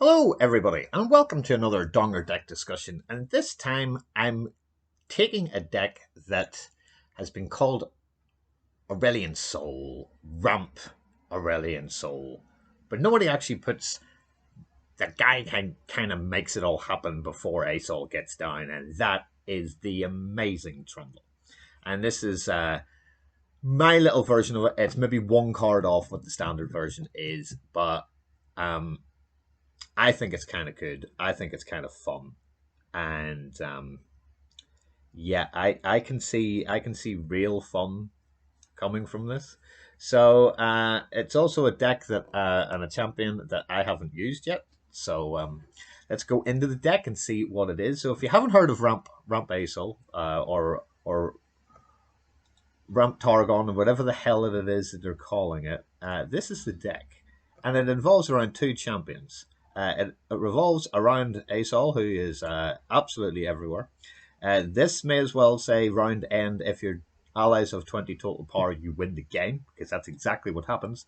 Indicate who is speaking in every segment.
Speaker 1: Hello everybody and welcome to another Donger deck discussion, and this time I'm taking a deck that has been called Aurelian Soul, Ramp Aurelian Soul, but nobody actually puts the guy kind of makes it all happen before Ace All gets down, and that is the amazing Trundle. And this is my little version of it. It's maybe one card off what the standard version is, but I think it's kind of good. I think it's kind of fun, and yeah, I can see real fun coming from this. So it's also a deck that and a champion that I haven't used yet. So let's go into the deck and see what it is. So if you haven't heard of Ramp Asol or Ramp Targon or whatever the hell it is that they're calling it, this is the deck, and it involves around two champions. It revolves around Asol, who is absolutely everywhere. This may as well say round end. If your allies have 20 total power, you win the game, because that's exactly what happens.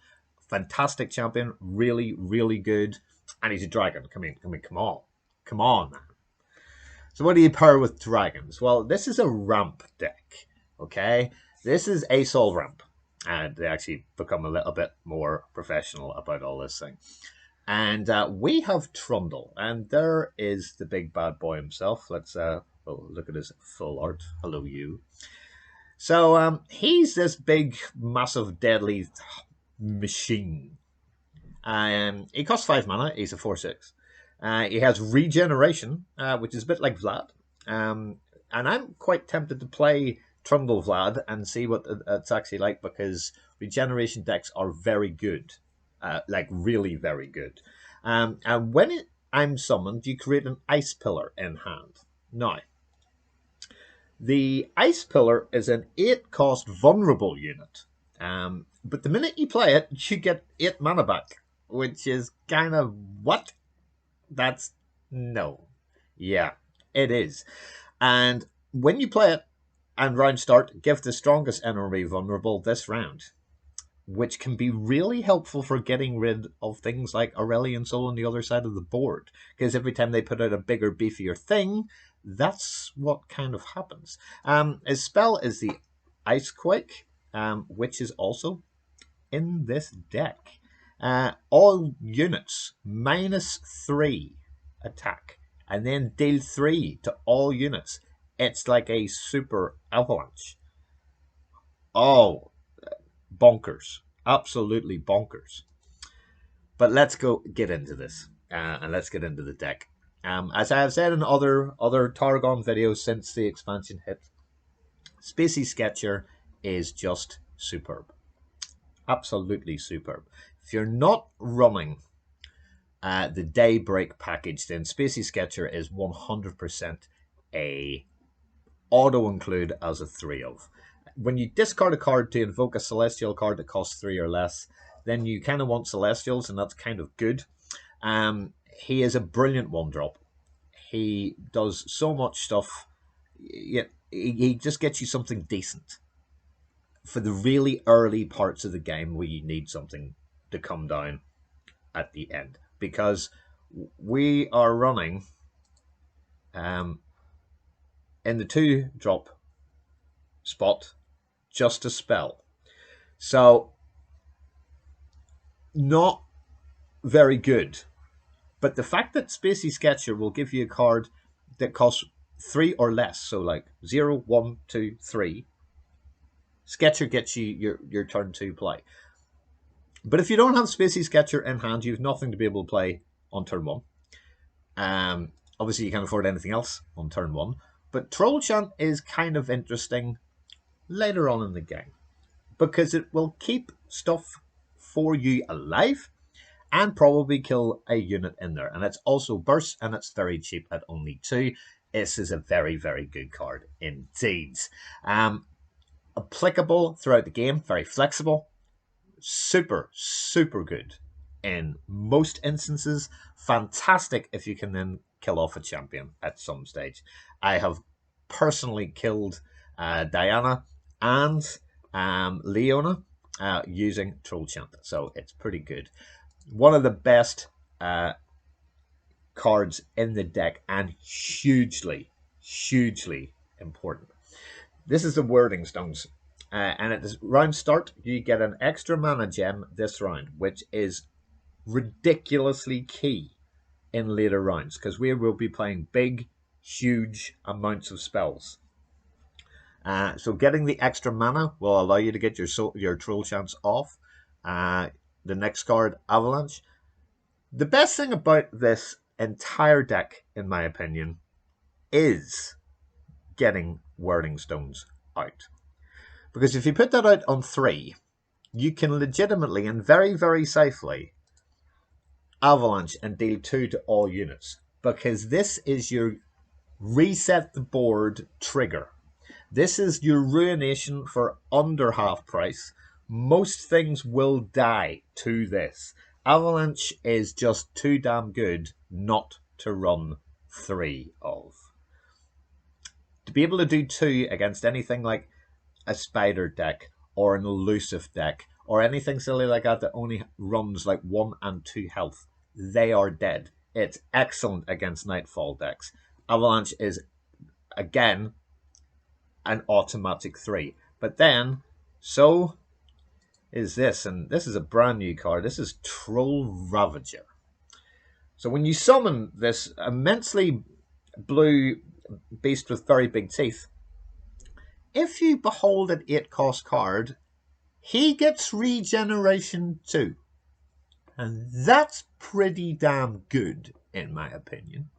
Speaker 1: Fantastic champion, really, really good. And he's a dragon. Come on, man. So what do you pair with dragons? Well, this is a ramp deck, okay? This is Asol ramp. And they actually become a little bit more professional about all this thing. And we have Trundle, and there is the big bad boy himself. Let's look at his full art. Hello, you. So he's this big, massive, deadly machine. He costs 5 mana. He's a 4/6. He has regeneration, which is a bit like Vlad. And I'm quite tempted to play Trundle Vlad and see what it's actually like, because regeneration decks are very good. Like really very good. And when I'm summoned, you create an Ice Pillar in hand. Now, the Ice Pillar is an 8-cost vulnerable unit. But the minute you play it, you get 8 mana back, which is kind of what? That's no. Yeah, it is. And when you play it and round start, give the strongest enemy vulnerable this round, which can be really helpful for getting rid of things like Aurelian Soul on the other side of the board. Because every time they put out a bigger, beefier thing, that's what kind of happens. His spell is the Ice Quake, which is also in this deck. All units -3 attack, and then deal 3 to all units. It's like a super avalanche. Oh, bonkers, absolutely bonkers. But let's get into this, and let's get into the deck. As I have said in other Targon videos since the expansion hit, SPACEY Sketcher is just superb, absolutely superb. If you're not running the Daybreak package, then SPACEY Sketcher is 100% a auto include as a 3 of. When you discard a card to invoke a Celestial card that costs 3 or less, then you kind of want Celestials, and that's kind of good. He is a brilliant 1-drop. He does so much stuff. He just gets you something decent for the really early parts of the game where you need something to come down at the end. Because we are running in the 2-drop spot just a spell. So, not very good. But the fact that SPACEY Sketcher will give you a card that costs 3 or less, so like 0, 1, 2, 3, Sketcher gets you your turn 2 play. But if you don't have SPACEY Sketcher in hand, you have nothing to be able to play on turn 1. Obviously, you can't afford anything else on turn 1. But Troll Chant is kind of interesting later on in the game, because it will keep stuff for you alive and probably kill a unit in there. And it's also burst, and it's very cheap at only 2. This is a very, very good card indeed. Applicable throughout the game, very flexible, super, super good in most instances. Fantastic if you can then kill off a champion at some stage. I have personally killed Diana and Leona using Troll Chant, so it's pretty good. One of the best cards in the deck and hugely, hugely important. This is the Wording Stones. And at the round start, you get an extra mana gem this round, which is ridiculously key in later rounds, because we will be playing big, huge amounts of spells. So getting the extra mana will allow you to get your Troll Chance off. The next card, Avalanche. The best thing about this entire deck, in my opinion, is getting Wording Stones out. Because if you put that out on 3, you can legitimately and very, very safely Avalanche and deal 2 to all units. Because this is your reset the board trigger. This is your ruination for under half price. Most things will die to this. Avalanche is just too damn good not to run 3 of. To be able to do 2 against anything like a spider deck or an elusive deck or anything silly like that only runs like 1 and 2 health, they are dead. It's excellent against Nightfall decks. Avalanche is, again, an automatic 3. But then, so is this, and this is a brand new card. This is Troll Ravager. So when you summon this immensely blue beast with very big teeth, if you behold an 8-cost card, he gets regeneration too. And that's pretty damn good, in my opinion.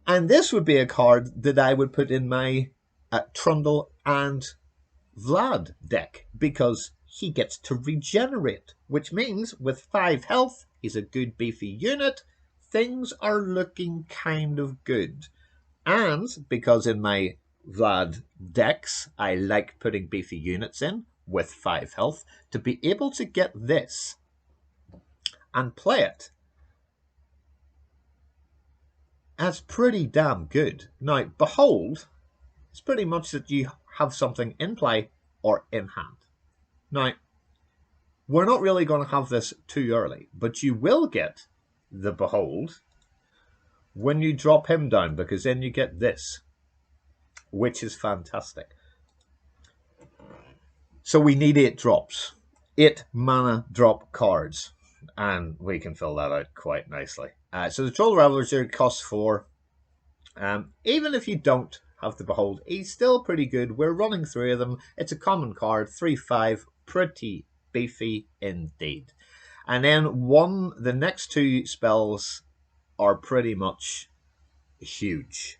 Speaker 1: And this would be a card that I would put in my Trundle and Vlad deck, because he gets to regenerate, which means with 5 health, he's a good beefy unit. Things are looking kind of good. And because in my Vlad decks, I like putting beefy units in with 5 health, to be able to get this and play it, that's pretty damn good. Now, behold, it's pretty much that you have something in play or in hand. Now, we're not really going to have this too early, but you will get the behold when you drop him down, because then you get this, which is fantastic. So we need 8 drops, 8 mana drop cards, and we can fill that out quite nicely. So the Troll Ravager costs 4. Even if you don't have the behold, he's still pretty good. We're running 3 of them. It's a common card, 3/5, pretty beefy indeed. And then the next 2 spells are pretty much huge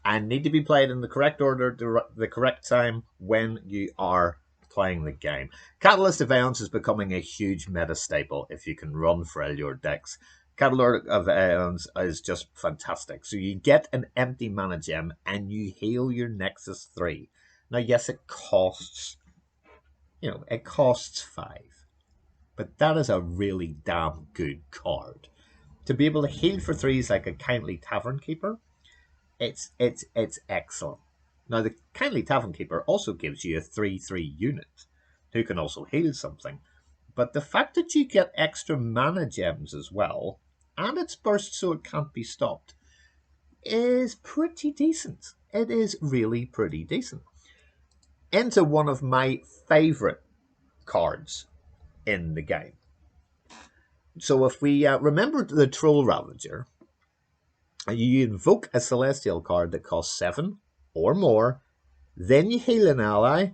Speaker 1: and need to be played in the correct order, the correct time when you are playing the game. Catalyst of Aeons is becoming a huge meta staple if you can run Freljord decks. Catalyst of Aeons is just fantastic. So you get an empty mana gem and you heal your Nexus 3. Now, yes, it costs, it costs 5. But that is a really damn good card. To be able to heal for 3 is like a Kindly Tavern Keeper. It's excellent. Now, the Kindly Tavern Keeper also gives you a 3/3 unit who can also heal something. But the fact that you get extra mana gems as well, and it's burst so it can't be stopped, is pretty decent. It is really pretty decent. Into one of my favourite cards in the game. So if we remember the Troll Ravager, you invoke a Celestial card that costs 7 or more, then you heal an ally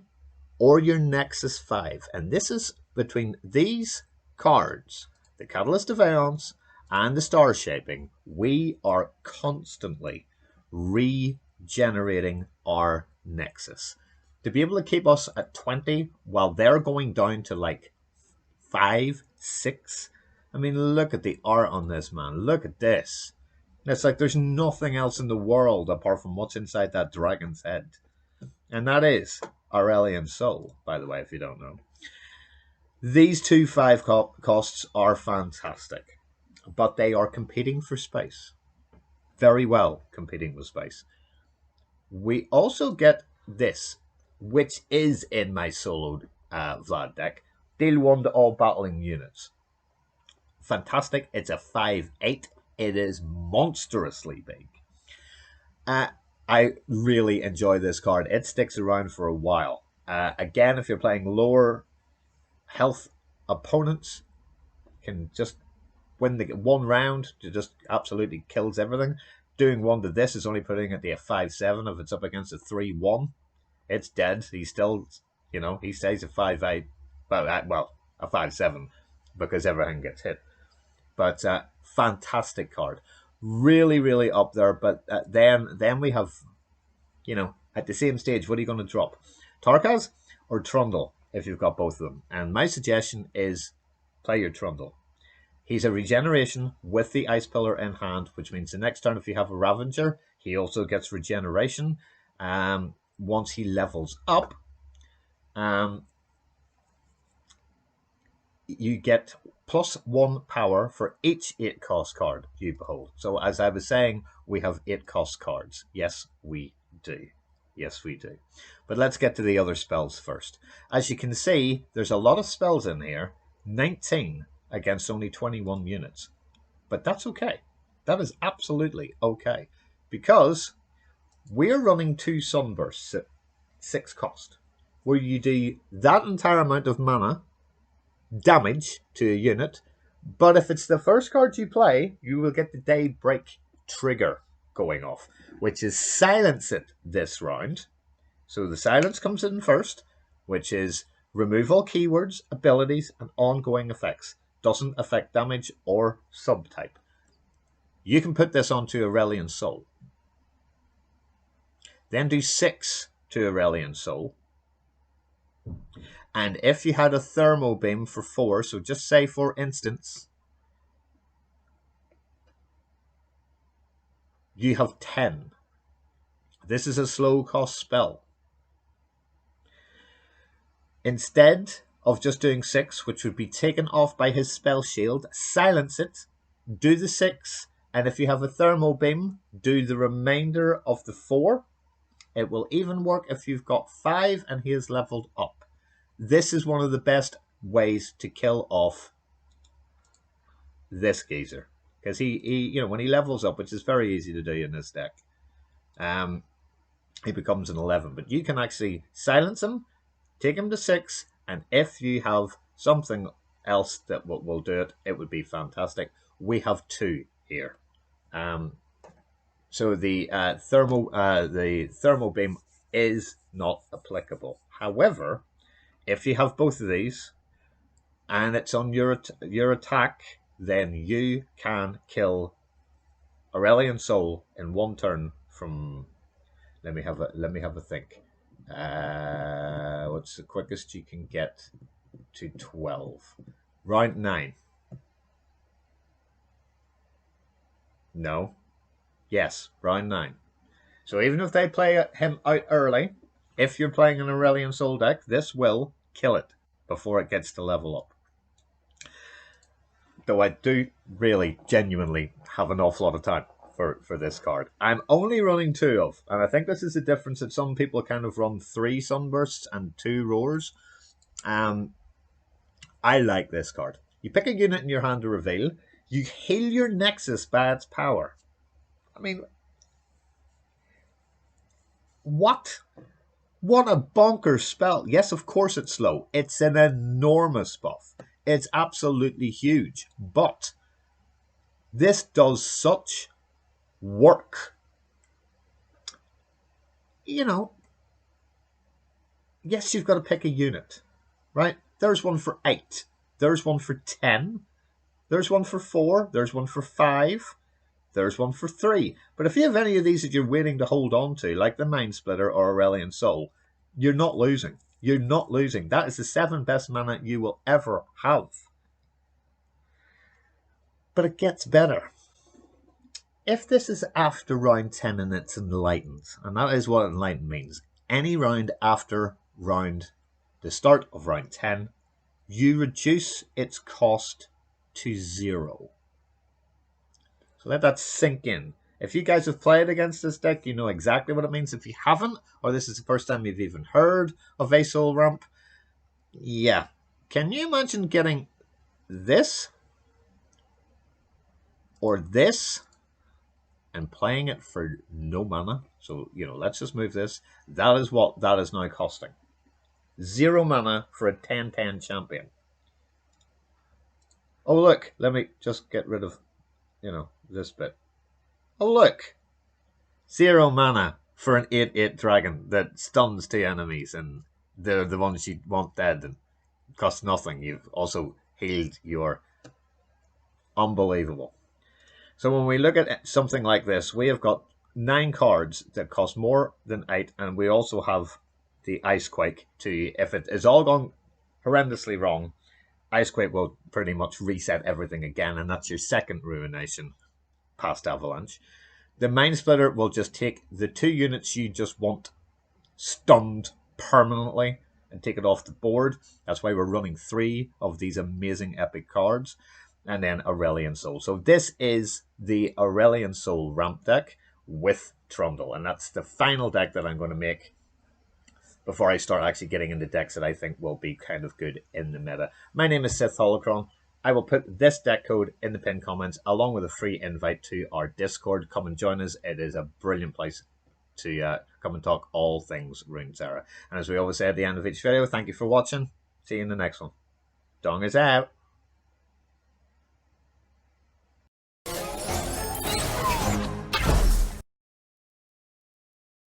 Speaker 1: or your Nexus 5. And this is between these cards, the Catalyst of Aeons and the Star Shaping, we are constantly regenerating our Nexus. To be able to keep us at 20 while they're going down to like 5, 6. I mean, look at the art on this, man. Look at this. It's like there's nothing else in the world apart from what's inside that dragon's head. And that is Aurelian Soul, by the way, if you don't know. These 2 5 costs are fantastic, but they are competing for space. Very well competing with space. We also get this, which is in my soloed Vlad deck. Deal 1 to all battling units. Fantastic. It's a 5/8 It is monstrously big. I really enjoy this card. It sticks around for a while. Again, if you're playing lower health opponents, can just win the one round. It just absolutely kills everything. Doing one to this is only putting it to a 5/7. If it's up against a 3/1, it's dead. He's still, he stays a 5/8, well, a 5/7 because everything gets hit. But fantastic card, really, really up there. But then we have, at the same stage, what are you going to drop? Tarkaz or Trundle if you've got both of them? And my suggestion is play your Trundle. He's a regeneration with the Ice Pillar in hand, which means the next turn if you have a Ravager, he also gets regeneration. Once he levels up, you get +1 power for each 8-cost card you behold. So as I was saying, we have 8-cost cards. Yes, we do. Yes, we do. But let's get to the other spells first. As you can see, there's a lot of spells in here. 19 against only 21 units. But that's okay. That is absolutely okay. Because we're running 2 Sunbursts at 6 cost. Where you do that entire amount of mana damage to a unit, but if it's the first card you play, you will get the Daybreak trigger going off, which is Silence It this round. So the silence comes in first, which is remove all keywords, abilities, and ongoing effects. Doesn't affect damage or subtype. You can put this onto Aurelian Soul. Then do 6 to Aurelian Soul. And if you had a Thermo Beam for 4, so just say for instance, you have 10. This is a slow cost spell. Instead of just doing 6, which would be taken off by his spell shield, silence it, do the 6, and if you have a Thermo Beam, do the remainder of the 4. It will even work if you've got 5 and he is leveled up. This is one of the best ways to kill off this geezer. Because he when he levels up, which is very easy to do in this deck, he becomes an 11. But you can actually silence him, take him to 6, and if you have something else that will do it, it would be fantastic. We have 2 here. So the Thermo Beam is not applicable. However, if you have both of these and it's on your attack, then you can kill Aurelian Soul in 1 turn from. Let me have a think. What's the quickest you can get to 12? Round 9. No. Yes, round 9. So even if they play him out early, if you're playing an Aurelian Soul deck, this will kill it before it gets to level up. Though I do really, genuinely have an awful lot of time for this card. I'm only running 2 of, and I think this is the difference that some people kind of run 3 Sunbursts and 2 Roars. I like this card. You pick a unit in your hand to reveal, you heal your Nexus by its power. I mean, what a bonkers spell. Yes, of course it's slow. It's an enormous buff. It's absolutely huge. But this does such work. Yes, you've got to pick a unit, right? There's one for 8. There's one for 10. There's one for 4. There's one for 5. There's one for 3. But if you have any of these that you're waiting to hold on to, like the Mind Splitter or Aurelian Soul, you're not losing. You're not losing. That is the 7th best mana you will ever have. But it gets better. If this is after round 10 and it's enlightened, and that is what enlightened means, any round after the start of round 10, you reduce its cost to 0. So let that sink in. If you guys have played against this deck, you know exactly what it means. If you haven't, or this is the first time you've even heard of Asoul Ramp, yeah. Can you imagine getting this? or this, and playing it for no mana. So, you know, let's just move this. That is what that is now costing. 0 mana for a 10/10 champion. Oh, look, let me just get rid of, you know, this bit. Oh, look. 0 mana for an 8/8 dragon that stuns 2 enemies, and they're the ones you want dead and cost nothing. You've also healed your... Unbelievable. So when we look at something like this, we have got 9 cards that cost more than 8, and we also have the Icequake too. If it is all gone horrendously wrong, Icequake will pretty much reset everything again, and that's your second ruination past Avalanche. The Mind Splitter will just take the 2 units you just want stunned permanently and take it off the board. That's why we're running 3 of these amazing epic cards. And then Aurelion Soul. So this is the Aurelion Soul ramp deck with Trundle. And that's the final deck that I'm going to make before I start actually getting into decks that I think will be kind of good in the meta. My name is Sith Holocron. I will put this deck code in the pinned comments along with a free invite to our Discord. Come and join us. It is a brilliant place to come and talk all things Runeterra. And as we always say at the end of each video, thank you for watching. See you in the next one. Dong is out.